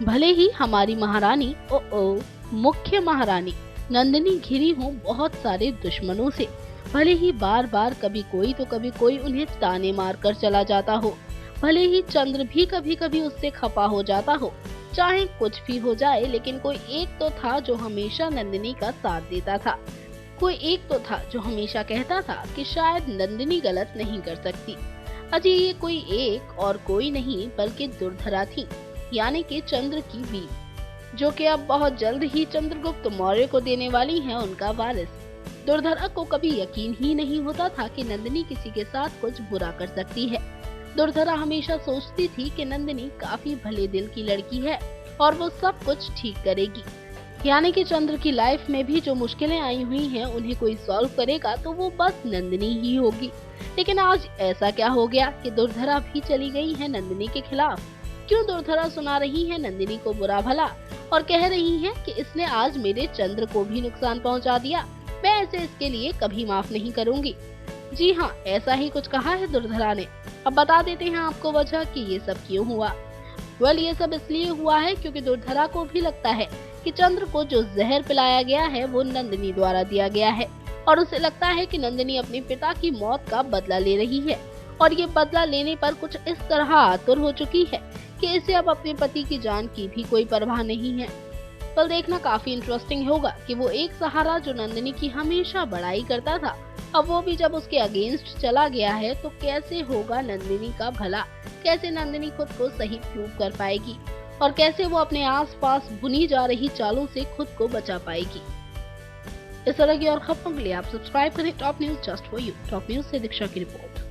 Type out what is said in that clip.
भले ही हमारी महारानी मुख्य महारानी नंदिनी घिरी हो बहुत सारे दुश्मनों से, भले ही बार बार कभी कोई उन्हें ताने मार कर चला जाता हो, भले ही चंद्र भी कभी कभी उससे खफा हो जाता हो, चाहे कुछ भी हो जाए, लेकिन कोई एक तो था जो हमेशा नंदिनी का साथ देता था। कोई एक तो था जो हमेशा कहता था कि शायद नंदिनी गलत नहीं कर सकती। अजी ये कोई एक और कोई नहीं बल्कि दुर्धरा थी, यानी कि चंद्र की बीवी, जो कि अब बहुत जल्द ही चंद्रगुप्त मौर्य को देने वाली है उनका वारिस। दुर्धरा को कभी यकीन ही नहीं होता था कि नंदिनी किसी के साथ कुछ बुरा कर सकती है। दुर्धरा हमेशा सोचती थी कि नंदिनी काफी भले दिल की लड़की है और वो सब कुछ ठीक करेगी, यानी कि चंद्र की लाइफ में भी जो मुश्किलें आई हुई हैं उन्हें कोई सॉल्व करेगा तो वो बस नंदिनी ही होगी। लेकिन आज ऐसा क्या हो गया कि दुर्धरा भी चली गई है नंदिनी के खिलाफ? क्यों दुर्धरा सुना रही है नंदिनी को बुरा भला और कह रही है कि इसने आज मेरे चंद्र को भी नुकसान पहुंचा दिया, मैं ऐसे इसके लिए कभी माफ नहीं करूंगी। जी हाँ, ऐसा ही कुछ कहा है दुर्धरा ने। अब बता देते हैं आपको वजह कि ये सब क्यों हुआ। ये सब इसलिए हुआ है क्योंकि दुर्धरा को भी लगता है कि चंद्र को जो जहर पिलाया गया है वो नंदिनी द्वारा दिया गया है, और उसे लगता है कि नंदिनी अपने पिता की मौत का बदला ले रही है, और ये बदला लेने पर कुछ इस तरह आतुर हो चुकी है कि इसे अब अपने पति की जान की भी कोई परवाह नहीं है। कल देखना काफी इंटरेस्टिंग होगा कि वो एक सहारा जो नंदिनी की हमेशा बड़ाई करता था, अब वो भी जब उसके अगेंस्ट चला गया है तो कैसे होगा नंदिनी का भला, कैसे नंदिनी खुद को सही प्रूव कर पाएगी और कैसे वो अपने आसपास बुनी जा रही चालों से खुद को बचा पाएगी। इस तरह की और खबरों के लिए आप सब्सक्राइब करें top news just for you. Top news से दीक्षा की रिपोर्ट।